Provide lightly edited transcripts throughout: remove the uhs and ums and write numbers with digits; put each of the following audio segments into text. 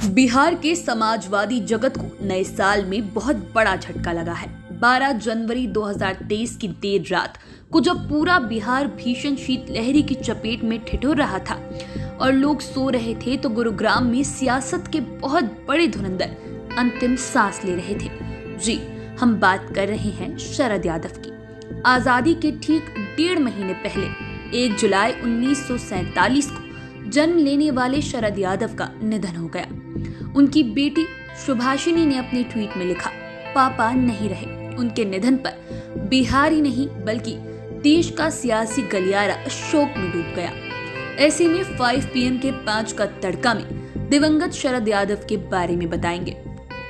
बिहार के समाजवादी जगत को नए साल में बहुत बड़ा झटका लगा है। 12 जनवरी 2023 की देर रात को जब पूरा बिहार भीषण शीतलहरी की चपेट में ठिठुर रहा था और लोग सो रहे थे, तो गुरुग्राम में सियासत के बहुत बड़े धुरंधर अंतिम सांस ले रहे थे। जी, हम बात कर रहे हैं शरद यादव की। आजादी के ठीक 1.5 महीने पहले 1 जुलाई 1947 को जन्म लेने वाले शरद यादव का निधन हो गया। उनकी बेटी सुभाषिनी ने अपने ट्वीट में लिखा, पापा नहीं रहे। उनके निधन पर बिहार ही नहीं बल्कि देश का सियासी गलियारा शोक में डूब गया। ऐसे में 5 PM के 5 का तड़का में दिवंगत शरद यादव के बारे में बताएंगे,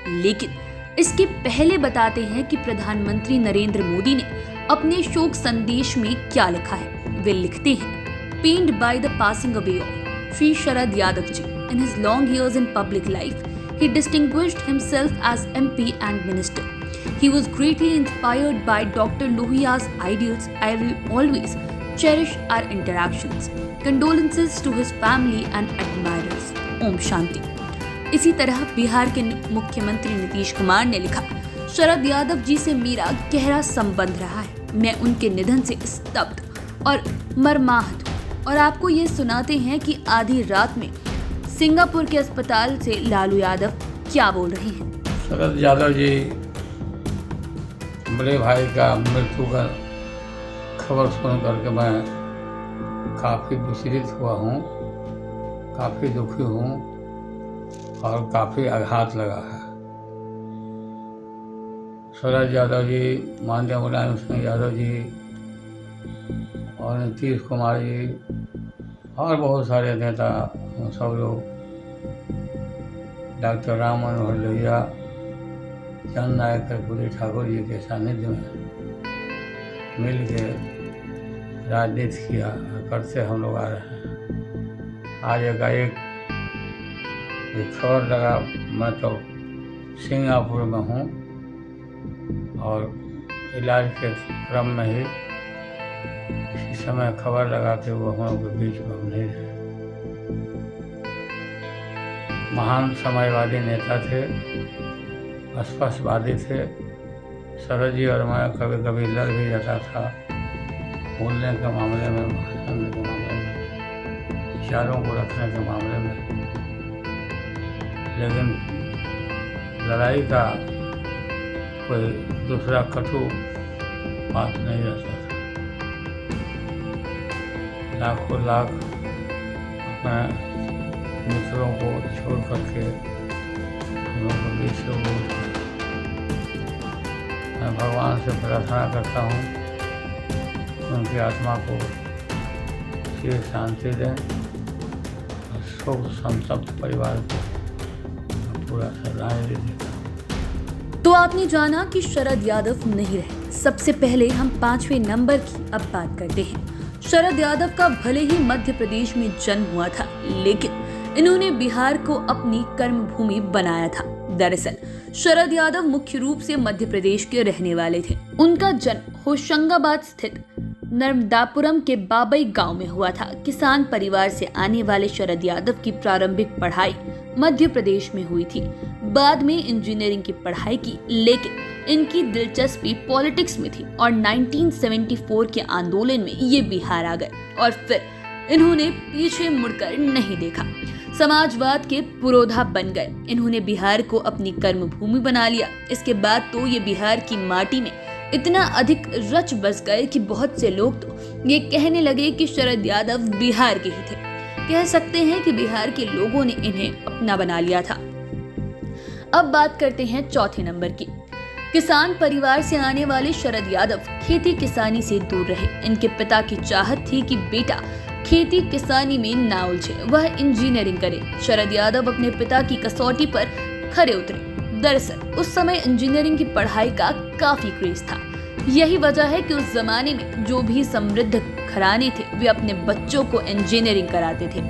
लेकिन इसके पहले बताते हैं कि प्रधानमंत्री नरेंद्र मोदी ने अपने शोक संदेश में क्या लिखा है। वे लिखते हैं, pained by the passing away of Sri Sharad Yadav ji. In his long years in public life, he distinguished himself as MP and minister. He was greatly inspired by Dr. Lohiya's ideals. I will always cherish our interactions. Condolences to his family and admirers. Om Shanti. इसी तरह बिहार के मुख्यमंत्री नीतीश कुमार ने लिखा, शरद यादव जी से मेरा गहरा संबंध रहा है। मैं उनके निधन से स्तब्ध और मर्माहत हूँ। और आपको ये सुनाते हैं कि आधी रात में सिंगापुर के अस्पताल से लालू यादव क्या बोल रहे हैं। शरद यादव जी बड़े भाई का मृत्यु का खबर सुन करके मैं काफ़ी विचलित हुआ हूँ, काफ़ी दुखी हूँ और काफ़ी आघात लगा है। शरद यादव जी, माननीय मुलायम सिंह यादव जी और नीतीश कुमार जी और बहुत सारे नेता, सब लोग डॉक्टर राम मनोहर लोहिया, जननायक कर्पूरी ठाकुर जी के सानिध्य में मिल के राजनीति किया करते हम लोग आ रहे हैं। आज एकाएक खबर लगा, मैं तो सिंगापुर में हूँ और इलाज के क्रम में ही इसी समय खबर लगा कि वो हम लोग के बीच में नहीं रहे। महान समाजवादी नेता थे, स्पष्टवादी थे। शरद जी और मैं कभी कभी लड़ भी जाता था, बोलने के मामले में, भाषण के मामले में, विचारों को रखने के मामले में, लेकिन लड़ाई का कोई दूसरा कटु बात नहीं रहता था। लाखों लाख अपने मित्रों को छोड़ करके हम लोग को बीच से उठ। मैं भगवान से प्रार्थना करता हूँ उनकी आत्मा को चिर शांति दें और शोक संतप्त परिवार को पूरा श्रद्धांजलि देता हूँ। तो आपने जाना कि शरद यादव नहीं रहे। सबसे पहले हम 5वें नंबर की अब बात करते हैं। शरद यादव का भले ही मध्य प्रदेश में जन्म हुआ था, लेकिन इन्होंने बिहार को अपनी कर्मभूमि बनाया था। दरअसल शरद यादव मुख्य रूप से मध्य प्रदेश के रहने वाले थे। उनका जन्म होशंगाबाद स्थित नर्मदापुरम के बाबई गांव में हुआ था। किसान परिवार से आने वाले शरद यादव की प्रारंभिक पढ़ाई मध्य प्रदेश में हुई थी। बाद में इंजीनियरिंग की पढ़ाई की, लेकिन इनकी दिलचस्पी पॉलिटिक्स में थी और 1974 के आंदोलन में ये बिहार आ गए और फिर इन्होंने पीछे मुड़कर नहीं देखा। समाजवाद के पुरोधा बन गए। इन्होंने बिहार को अपनी कर्मभूमि बना लिया। इसके बाद तो ये बिहार की माटी में इतना अधिक रच बस गए कि बहुत से लोग तो ये कहने लगे कि शरद यादव बिहार के ही थे। कह सकते हैं कि बिहार के लोगों ने इन्हें अपना बना लिया था। अब बात करते हैं 4थे नंबर की। किसान परिवार से आने वाले शरद यादव खेती किसानी से दूर रहे। इनके पिता की चाहत थी कि बेटा खेती किसानी में ना उलझे, वह इंजीनियरिंग करे। शरद यादव अपने पिता की कसौटी पर खरे उतरे। दरअसल उस समय इंजीनियरिंग की पढ़ाई का काफी क्रेज था। यही वजह है कि उस जमाने में जो भी समृद्ध घराने थे, वे अपने बच्चों को इंजीनियरिंग कराते थे।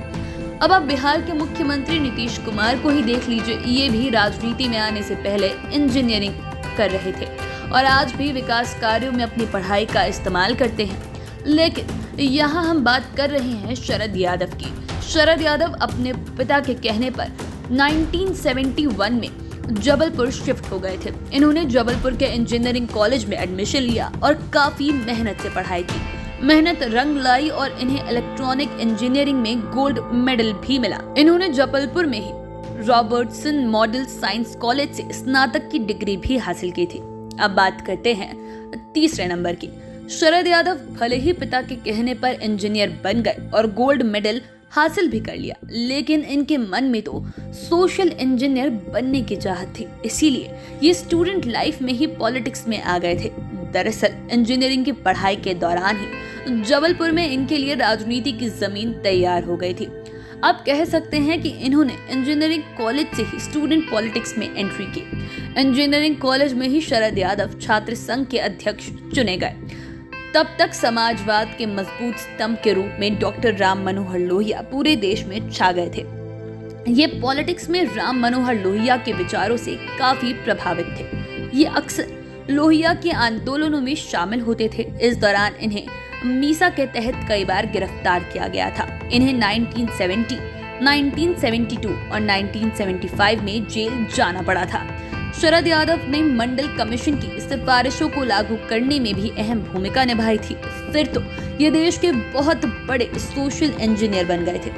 अब आप बिहार के मुख्यमंत्री नीतीश कुमार को ही देख लीजिए, ये भी राजनीति में आने से पहले इंजीनियरिंग कर रहे थे और आज भी विकास कार्यों में अपनी पढ़ाई का इस्तेमाल करते हैं। लेकिन यहाँ हम बात कर रहे हैं शरद यादव की। शरद यादव अपने पिता के कहने पर 1971 में जबलपुर शिफ्ट हो गए थे। इन्होंने जबलपुर के इंजीनियरिंग कॉलेज में एडमिशन लिया और काफी मेहनत से पढ़ाई की। मेहनत रंग लाई और इन्हें इलेक्ट्रॉनिक इंजीनियरिंग में गोल्ड मेडल भी मिला। इन्होंने जबलपुर में ही रॉबर्टसन मॉडल साइंस कॉलेज से स्नातक की डिग्री भी हासिल की थी। अब बात करते हैं तीसरे नंबर की। शरद यादव भले ही पिता के कहने पर इंजीनियर बन गए और गोल्ड मेडल हासिल भी कर लिया, लेकिन इनके मन में तो सोशल इंजीनियर बनने की चाहत थी। इसीलिए ये स्टूडेंट लाइफ में ही पॉलिटिक्स में आ गए थे। दरअसल इंजीनियरिंग की पढ़ाई के दौरान ही जबलपुर में इनके लिए राजनीति की जमीन तैयार हो गई थी। अब कह सकते हैं कि इन्होंने इंजीनियरिंग कॉलेज से ही स्टूडेंट पॉलिटिक्स में एंट्री की। इंजीनियरिंग कॉलेज में ही शरद यादव छात्र संघ के अध्यक्ष चुने गए। तब तक समाजवाद के मजबूत स्तंभ के रूप में डॉक्टर राम मनोहर लोहिया पूरे देश में छा गए थे। ये पॉलिटिक्स में राम मनोहर लोहिया के विचारों से काफी प्रभावित थे। ये अक्सर लोहिया के आंदोलनों में शामिल होते थे। इस दौरान इन्हें मीसा के तहत कई बार गिरफ्तार किया गया था। इन्हें 1970, 1972 और 1975 में जेल जाना पड़ा था। शरद यादव ने मंडल कमीशन की सिफारिशों को लागू करने में भी अहम भूमिका निभाई थी। फिर तो ये देश के बहुत बड़े सोशल इंजीनियर बन गए थे।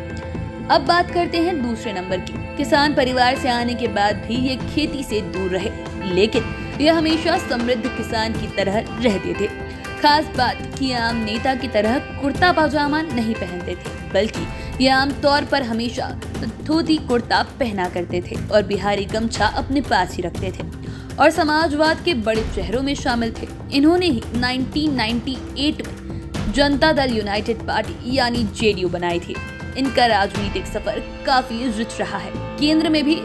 अब बात करते हैं दूसरे नंबर की। किसान परिवार से आने के बाद भी ये खेती से दूर रहे, लेकिन ये हमेशा समृद्ध किसान की तरह रहते थे। खास बात कि आम नेता की तरह कुर्ता पाजामा नहीं पहनते थे, बल्कि ये आमतौर पर हमेशा धोती कुर्ता पहना करते थे और बिहारी गमछा अपने पास ही रखते थे और समाजवाद के बड़े चेहरों में शामिल थे। इन्होंने ही 1998 में जनता दल यूनाइटेड पार्टी यानी जेडीयू बनाई थी। इनका राजनीतिक सफर काफी रिच रहा है। केंद्र में भी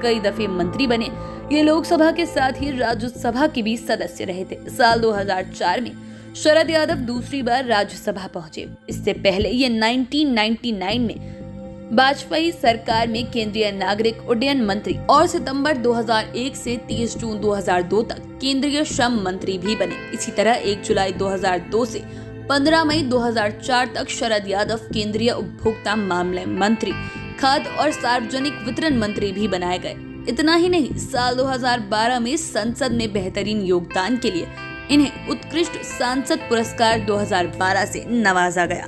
कई दफे मंत्री बने। ये लोकसभा के साथ ही राज्यसभा के भी सदस्य रहे थे। साल 2004 में शरद यादव दूसरी बार राज्यसभा पहुंचे। इससे पहले ये 1999 में वाजपेयी सरकार में केंद्रीय नागरिक उड्डयन मंत्री और सितंबर 2001 से 30 जून 2002 तक केंद्रीय श्रम मंत्री भी बने। इसी तरह 1 जुलाई 2002 से 15 मई 2004 तक शरद यादव केंद्रीय उपभोक्ता मामले मंत्री, खाद्य और सार्वजनिक वितरण मंत्री भी बनाए गए। इतना ही नहीं, साल 2012 में संसद में बेहतरीन योगदान के लिए इन्हें उत्कृष्ट सांसद पुरस्कार 2012 से नवाजा गया।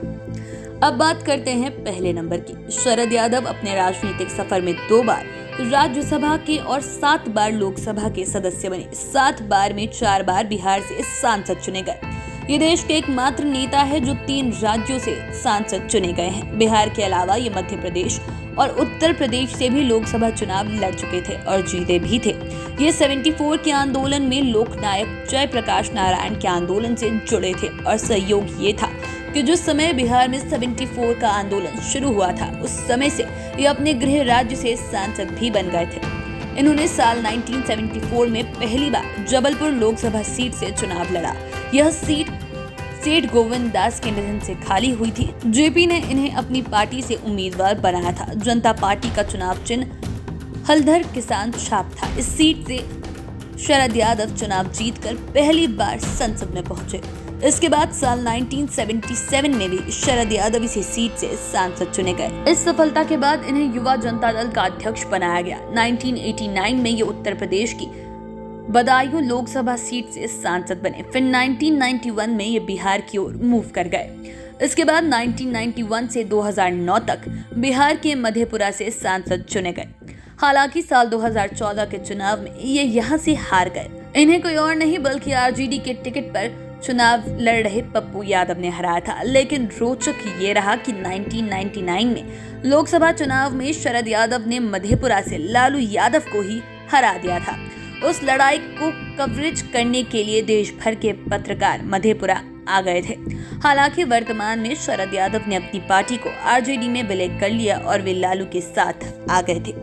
अब बात करते हैं पहले नंबर की। शरद यादव अपने राजनीतिक सफर में 2 बार राज्यसभा के और 7 बार लोकसभा के सदस्य बने। 7 बार में 4 बार बिहार से सांसद चुने गए। ये देश के एकमात्र नेता है जो 3 राज्यों से सांसद चुने गए हैं। बिहार के अलावा ये मध्य प्रदेश और उत्तर प्रदेश से भी लोकसभा चुनाव लड़ चुके थे और जीते भी थे। ये 74 के आंदोलन में लोकनायक जयप्रकाश नारायण के आंदोलन से जुड़े थे और सहयोग ये था कि जिस समय बिहार में 74 का आंदोलन शुरू हुआ था, उस समय से ये अपने गृह राज्य से सांसद भी बन गए थे। इन्होंने साल 1974 में पहली बार जबलपुर लोकसभा सीट से चुनाव लड़ा। यह सीट सेठ गोविंद दास के निधन से खाली हुई थी। जेपी ने इन्हें अपनी पार्टी से उम्मीदवार बनाया था। जनता पार्टी का चुनाव चिन्ह हलधर किसान छाप था। इस सीट से शरद यादव चुनाव जीतकर पहली बार संसद में पहुंचे। इसके बाद साल 1977 में भी शरद यादव इसी सीट से सांसद चुने गए। इस सफलता के बाद इन्हें युवा जनता दल का अध्यक्ष बनाया गया। 1989 में ये उत्तर प्रदेश की बदायूं लोकसभा सीट से सांसद बने। फिर 1991 में ये बिहार की ओर मूव कर गए। इसके बाद 1991 से 2009 तक बिहार के मधेपुरा से सांसद चुने गए। हालांकि साल 2014 के चुनाव में ये यहाँ से हार गए। इन्हें कोई और नहीं बल्कि आरजेडी के टिकट पर चुनाव लड़ रहे पप्पू यादव ने हराया था। लेकिन रोचक ये रहा कि 1999 में लोकसभा चुनाव में शरद यादव ने मधेपुरा से लालू यादव को ही हरा दिया था। उस लड़ाई को कवरेज करने के लिए देश भर के पत्रकार मधेपुरा आ गए थे। हालांकि वर्तमान में शरद यादव ने अपनी पार्टी को आरजेडी में विलय कर लिया और वे लालू के साथ आ गए थे।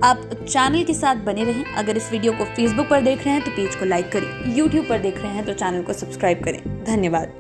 आप चैनल के साथ बने रहें। अगर इस वीडियो को फेसबुक पर देख रहे हैं तो पेज को लाइक करें, यूट्यूब पर देख रहे हैं तो चैनल को सब्सक्राइब करें। धन्यवाद।